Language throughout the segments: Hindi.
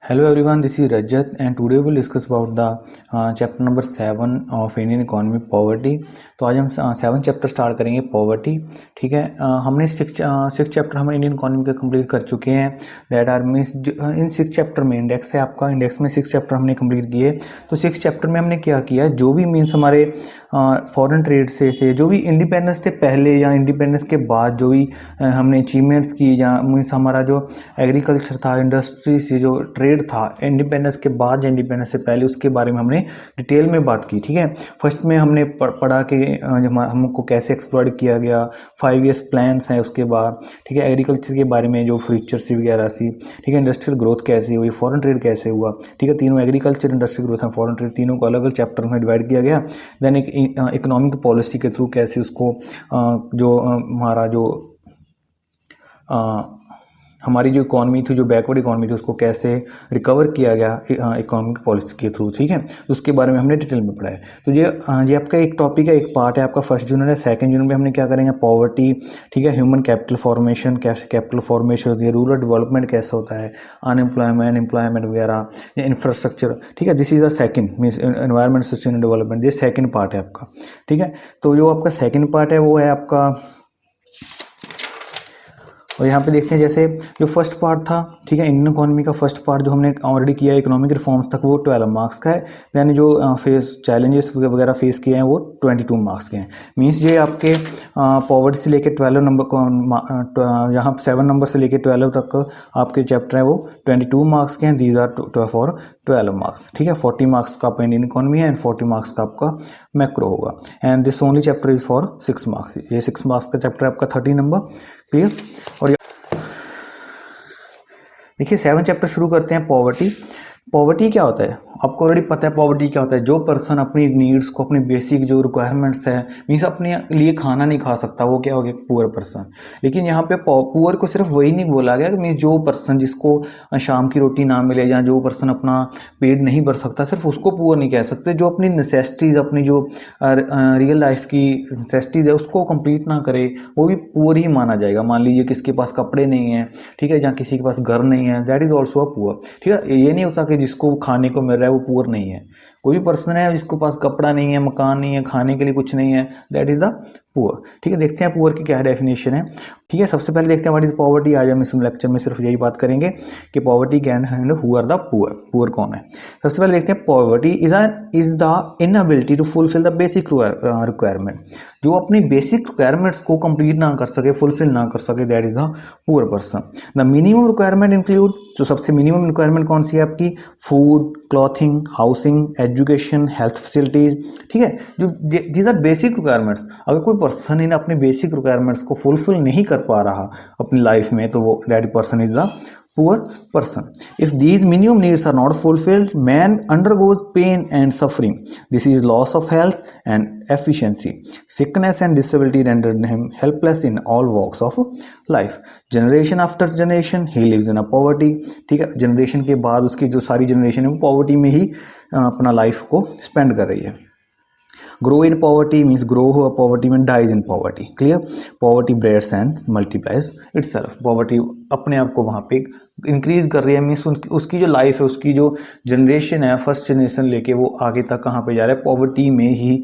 Hello everyone, this is Rajat and today we'll discuss about the chapter number 7 of Indian economy poverty। तो आज हम 7 चैप्टर स्टार्ट करेंगे पॉवर्टी। ठीक है, हमने सिक्स चैप्टर हम इंडियन इकोनॉमी के कंप्लीट कर चुके हैं। That are means in 6 chapter में इंडेक्स है आपका, इंडेक्स में 6 चैप्टर हमने कंप्लीट किए। तो 6 चैप्टर में हमने क्या किया, जो भी मीन्स हमारे फॉरेन ट्रेड से थे, जो भी इंडिपेंडेंस से पहले या इंडिपेंडेंस के बाद जो भी हमने अचीवमेंट्स की, या मीन्स हमारा जो एग्रीकल्चर था, इंडस्ट्री से जो ट्रेड था इंडिपेंडेंस के बाद या इंडिपेंडेंस से पहले, उसके बारे में हमने डिटेल में बात की। ठीक है, फर्स्ट में हमने पढ़ा कि हमको कैसे एक्सप्लॉइट किया गया, 5 ईयर्स प्लान्स हैं उसके बाद। ठीक है, एग्रीकल्चर के बारे में जो फीचर्स वगैरह थी। ठीक है, इंडस्ट्रियल ग्रोथ कैसे हुई, फॉरेन ट्रेड कैसे हुआ। ठीक है, तीनों agriculture, industrial growth and foreign trade, तीनों को अलग अलग चैप्टर में डिवाइड किया गया। देन एक इकोनॉमिक पॉलिसी के थ्रू कैसे उसको जो हमारा जो हमारी जो इकॉनमी थी, जो बैकवर्ड इकॉनमी थी, उसको कैसे रिकवर किया गया इकोनॉमिक पॉलिसी के थ्रू। ठीक है, तो उसके बारे में हमने डिटेल में पढ़ा है। तो ये आपका एक टॉपिक है, एक पार्ट है आपका, फर्स्ट यूनिट है। सेकंड यूनिट में हमने क्या करेंगे, पॉवर्टी। ठीक है, ह्यूमन कैपिटल फॉर्मेशन, कैसे कैपिटल फॉर्मेशन होती है, रूरल डेवलपमेंट कैसे होता है, अनएम्प्लॉयमेंट, एम्प्लॉयमेंट वगैरह, या इंफ्रास्ट्रक्चर। ठीक है, this is the second means environment sustainable development, ये सेकंड पार्ट है आपका। ठीक है, तो जो आपका सेकंड पार्ट है वो है आपका, और यहाँ पे देखते हैं जैसे जो फर्स्ट पार्ट था। ठीक है, इंडियन इकोनॉमी का फर्स्ट पार्ट जो हमने ऑलरेडी किया है इकोनॉमिक रिफॉर्म्स तक, वो 12 मार्क्स का है। दैन जो फेस चैलेंजेस वगैरह फेस किए हैं वो 22 मार्क्स के हैं। मीन्स ये आपके पॉवर्टी से लेके 12 नंबर को, यहाँ 7 नंबर से लेके 12 तक आपके चैप्टर हैं वो 22 मार्क्स के हैं। These are for 12 marks. ठीक है, 40 मार्क्स का आपका इंडियन इकोनॉमी है एंड 40 मार्क्स का आपका मैक्रो होगा। And this only chapter is for 6 marks. ये 6 मार्क्स का चैप्टर है आपका 30 नंबर। क्लियर। और देखिए 7 चैप्टर शुरू करते हैं पॉवर्टी। पॉवर्टी क्या होता है आपको ऑलरेडी पता है। पॉवर्टी क्या होता है, जो पर्सन अपनी नीड्स को, अपनी बेसिक जो रिक्वायरमेंट्स है, मीन्स अपने लिए खाना नहीं खा सकता, वो क्या हो गया, पुअर पर्सन। लेकिन यहाँ पे पुअर को सिर्फ वही नहीं बोला गया कि मीन्स जो पर्सन जिसको शाम की रोटी ना मिले, या जो पर्सन अपना पेट नहीं भर सकता, सिर्फ उसको पुअर नहीं कह सकते। जो अपनी नेसेसिटीज, अपनी जो रियल लाइफ की नेसेसिटीज है उसको कंप्लीट ना करे, वो भी पुअर ही माना जाएगा। मान लीजिए किसके पास कपड़े नहीं है, ठीक है, या किसी के पास घर नहीं है, that is also a poor. ठीक है, ये नहीं होता कि जिसको खाने को मिल रहा है वो पुअर नहीं है। कोई भी पर्सन है जिसके पास कपड़ा नहीं है, मकान नहीं है, खाने के लिए कुछ नहीं है, दैट इज द पुअर। ठीक है, देखते हैं पुअर की क्या डेफिनेशन है। ठीक है, सबसे पहले देखते हैं व्हाट इज पॉवर्टी। आज हम इस लेक्चर में सिर्फ यही बात करेंगे कि poverty can and who are the poor, poor कौन है। सबसे पहले देखते हैं poverty is the inability to fulfil the basic requirement. जो अपनी बेसिक रिक्वायरमेंट्स को कंप्लीट ना कर सके, फुलफिल ना कर सके, that is the poor person. The minimum requirement include, जो सबसे मिनिमम रिक्वायरमेंट कौन सी है आपकी, food, clothing, housing, education, health facilities. ठीक है, जो दीज आर बेसिक रिक्वायरमेंट्स। अगर कोई पर्सन इन अपने बेसिक रिक्वायरमेंट्स को फुलफिल नहीं कर पा रहा अपनी लाइफ में, तो वो that person is the poor person. If these minimum needs are not fulfilled, man undergoes pain and suffering. This is loss of health and efficiency. Sickness and disability render him helpless in all walks of life. Generation after generation he lives in a poverty. ठीक है, जनरेशन के बाद उसकी जो सारी जनरेशन है वो पॉवर्टी में ही अपना लाइफ को स्पेंड कर रही है। grow in poverty means grow हुआ poverty में, dies in poverty. clear. poverty breeds and multiplies itself. poverty अपने आप को वहाँ पे इंक्रीज कर रही है, मीन्स उसकी जो लाइफ है, उसकी जो जनरेशन है, फर्स्ट जनरेशन लेके वो आगे तक कहाँ पे जा रहा है, पॉवर्टी में ही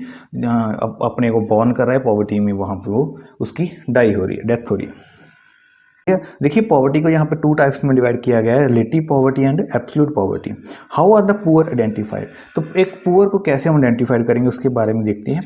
अपने को बॉर्न कर रहा है, पॉवर्टी में वहाँ पे वो उसकी डाई हो रही है, डेथ हो रही है। देखिए पॉवर्टी को यहाँ पे 2 टाइप्स में डिवाइड किया गया है, relative poverty and absolute poverty. How are the poor identified. तो एक पुअर को कैसे हम आइडेंटिफाइड करेंगे उसके बारे में देखते हैं।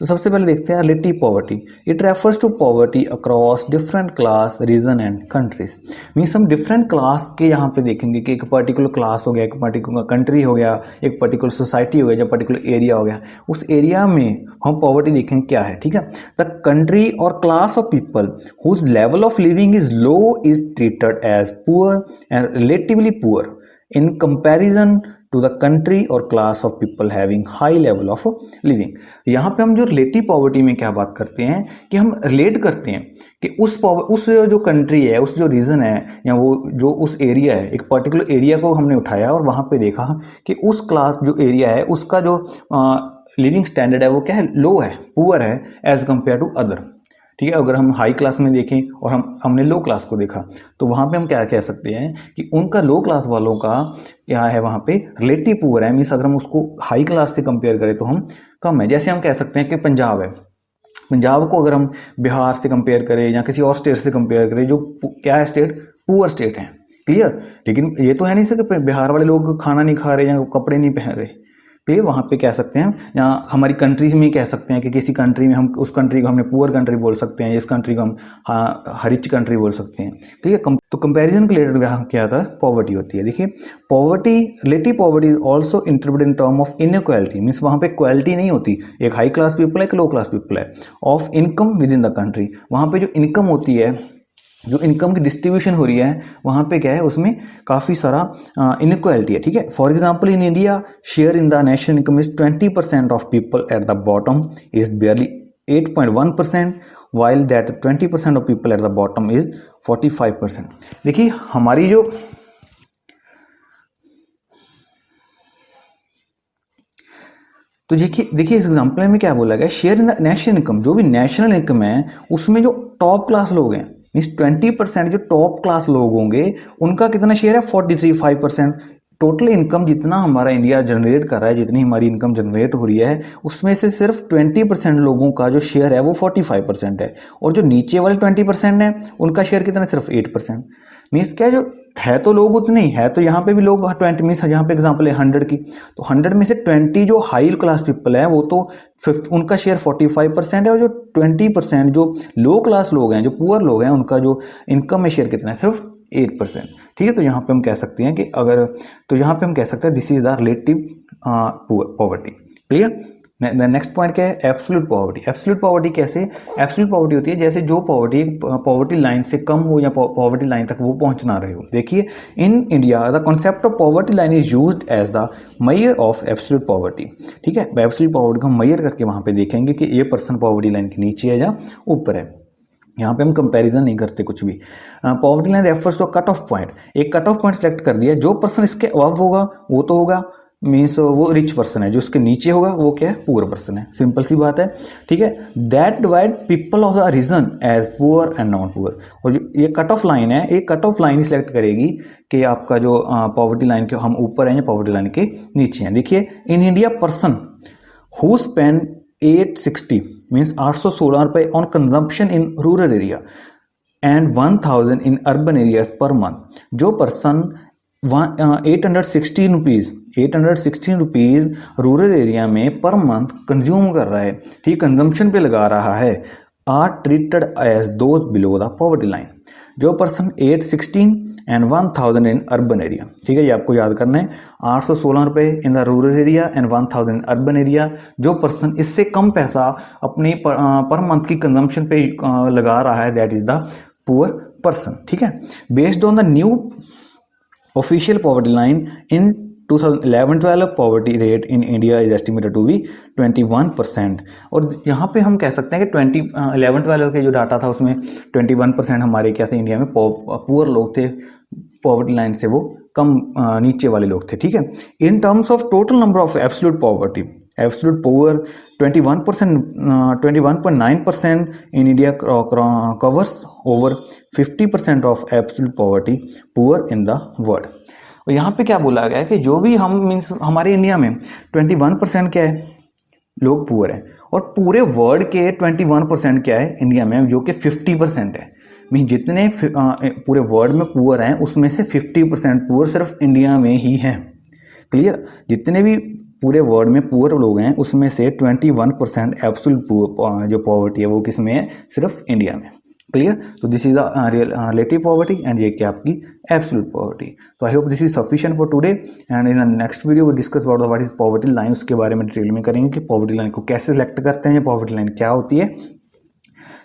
तो सबसे पहले देखते हैं relative poverty. It refers to poverty across different class, region and countries. Means हम डिफरेंट क्लास के यहाँ पे देखेंगे कि एक पर्टिकुलर क्लास हो गया, एक पर्टिकुलर कंट्री हो गया, एक पर्टिकुलर सोसाइटी हो गया, या पर्टिकुलर एरिया हो गया, उस एरिया में हम पॉवर्टी देखेंगे क्या है। ठीक है, द कंट्री और class of people whose level of living is low is treated as poor and relatively poor in comparison to the country or class of people having high level of living। यहाँ पे हम जो रिलेटिव पॉवर्टी में क्या बात करते हैं कि हम रिलेट करते हैं कि उस जो कंट्री है, उस जो रीजन है, या वो जो उस एरिया है, एक पर्टिकुलर एरिया को हमने उठाया और वहाँ पे देखा कि उस क्लास जो एरिया है उसका जो लिविंग स्टैंडर्ड है वो क्या है, लो है, पुअर है एज कंपेयर टू अदर। ठीक है। अगर हम हाई क्लास में देखें और हमने लो क्लास को देखा तो वहाँ पे हम क्या कह सकते हैं कि उनका लो क्लास वालों का क्या है, वहाँ पे रिलेटिव पुअर है, मीन्स अगर हम उसको हाई क्लास से कंपेयर करें तो हम कम है। जैसे हम कह सकते हैं कि पंजाब है, पंजाब को अगर हम बिहार से कंपेयर करें या किसी और स्टेट से कंपेयर करें जो क्या है, स्टेट पुअर स्टेट है, क्लियर। लेकिन ये तो है नहीं सर कि बिहार वाले लोग खाना नहीं खा रहे या कपड़े नहीं पहन रहे, क्लियर। वहाँ पे कह सकते हैं, या हमारी कंट्रीज में कह सकते हैं कि किसी कंट्री में हम उस कंट्री को हमने पुअर कंट्री बोल सकते हैं, इस कंट्री को हम रिच कंट्री बोल सकते हैं, ठीक है। तो कंपैरिजन के रिलेटेड क्या आता है, पॉवर्टी होती है। देखिए poverty, relative poverty is also interpreted in term of inequality, means वहाँ पे क्वालिटी नहीं होती, एक हाई क्लास पीपल है, एक लो क्लास पीपल है, of income with in the country. वहाँ पे जो इनकम होती है, जो इनकम की डिस्ट्रीब्यूशन हो रही है, वहाँ पे क्या है, उसमें काफ़ी सारा इनइक्वालिटी है, ठीक है। For example in India share in the national income is 20% of people at the bottom is बेयरली 8.1%, while that 20% of people at the bottom is 45%। देखिए हमारी जो तो देखिए इस एग्जांपल में क्या बोला गया, share in the national income, जो भी नेशनल इनकम है उसमें जो टॉप क्लास लोग हैं, मीन्स 20% जो टॉप क्लास लोग होंगे उनका कितना शेयर है, 43.5%। टोटल इनकम जितना हमारा इंडिया जनरेट कर रहा है, जितनी हमारी इनकम जनरेट हो रही है, उसमें से सिर्फ 20% लोगों का जो शेयर है वो 45% है, और जो नीचे वाले 20% है उनका शेयर कितना है, सिर्फ 8%। मीन्स क्या, जो है तो लोग उतने ही है, तो यहाँ पे भी लोग 20, मीन्स यहाँ पे एग्जांपल है 100 की, तो 100 में से 20 जो हाई क्लास पीपल है वो तो उनका शेयर 45% है, और जो 20% जो लो क्लास लोग हैं, जो पुअर लोग हैं, उनका जो इनकम में शेयर कितना है, सिर्फ 8%, ठीक है। तो यहाँ पे हम कह सकते हैं कि अगर, तो यहाँ पे हम कह सकते हैं this is the relative poverty, clear. Next point क्या है, एब्सोल्यूट पॉवर्टी। एब्सोल्यूट पॉवर्टी कैसे, एब्सोल्यूट पॉवर्टी होती है जैसे जो पॉवर्टी लाइन से कम हो या पॉवर्टी लाइन तक वो पहुंच ना रहे हो। देखिए in India the concept of poverty line is used as the measure of absolute poverty, ठीक है। एब्सोल्यूट पॉवर्टी को हम मेजर करके वहां पे देखेंगे कि ये पर्सन पॉवर्टी लाइन के नीचे है या ऊपर है। यहाँ पे हम कंपैरिजन नहीं करते कुछ भी। Poverty line refers to cut off point, एक कट ऑफ पॉइंट सेलेक्ट कर दिया, जो पर्सन इसके अबव होगा वो तो होगा, मीन्स वो रिच पर्सन है, जो उसके नीचे होगा वो क्या है, पुअर पर्सन है, सिंपल सी बात है, ठीक है। That divide people of the region as poor and non poor. और जो ये कट ऑफ लाइन है, एक कट ऑफ लाइन ही सिलेक्ट करेगी कि आपका जो पॉवर्टी लाइन के हम ऊपर हैं या पॉवर्टी लाइन के नीचे हैं। देखिए in India person who spend 860 means 816 रुपए on consumption in rural area and 1000 in urban areas per month, जो पर्सन 816 रुपीज़ रूरल एरिया में पर मंथ कंज्यूम कर रहा है, ठीक, कंजम्पशन पे लगा रहा है, are treated as those below the poverty line. जो person 816 and 1000 in urban area, ठीक है, ये आपको याद करना है, 816 रुपये in the rural area and 1000 in urban area. जो पर्सन इससे कम पैसा अपनी पर मंथ की कंजम्पशन पे लगा रहा है, that is the poor person, ठीक है। Based on the new official poverty line in 2011-12 poverty rate in India is estimated to be 21%। और यहाँ पे हम कह सकते हैं कि 11-12 के जो डाटा था उसमें 21% हमारे क्या थे, इंडिया में पुअर लोग थे, पॉवर्टी लाइन से वो कम नीचे वाले लोग थे, ठीक है। In terms of total number of absolute poverty, absolute poor 21.9% in India covers over 50% of absolute poverty poor in the world। और यहाँ पे क्या बोला गया है कि जो भी हम मीन्स हमारे इंडिया में 21% क्या है, लोग पुअर हैं, और पूरे वर्ल्ड के 21% क्या है इंडिया में, जो कि 50% है। मीन जितने पूरे वर्ल्ड में पुअर हैं उसमें से 50% पुअर सिर्फ इंडिया में ही हैं, क्लियर। जितने भी पूरे वर्ल्ड में पुअर लोग हैं उसमें से 21% एब्सोल्यूट जो पॉवर्टी है वो किस में है, सिर्फ इंडिया में, क्लियर। तो this is the relative poverty and ये क्या आपकी एब्सोल्यूट पॉवर्टी। तो I hope this is sufficient for today and in the next video we discuss about what is poverty line, उसके बारे में डिटेल में करेंगे कि पॉवर्टी लाइन को कैसे सिलेक्ट करते हैं, पॉवर्टी लाइन क्या होती है,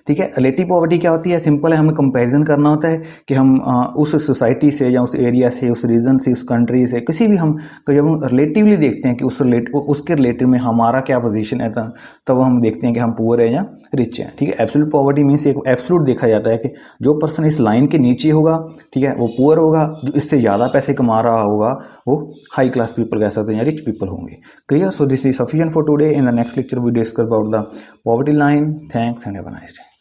ठीक है। रिलेटिव पॉवर्टी क्या होती है, सिंपल है, हमें कंपैरिजन करना होता है कि हम उस सोसाइटी से या उस एरिया से, उस रीजन से, उस कंट्री से, किसी भी हम जब हम रिलेटिवली देखते हैं कि उसके रिलेटिव में हमारा क्या पोजीशन है, तब हम देखते हैं कि हम पुअर है या रिच है, ठीक है। एब्सोल्यूट पॉवर्टी मीन्स एक एब्सोल्यूट देखा जाता है कि जो पर्सन इस लाइन के नीचे होगा, ठीक है, वो पुअर होगा, जो इससे ज़्यादा पैसे कमा रहा होगा वो हाई क्लास पीपल कह सकते हैं या रिच पीपल होंगे, clear. So this is sufficient for today. In the next lecture we discuss about the poverty line. Thanks and have a nice day.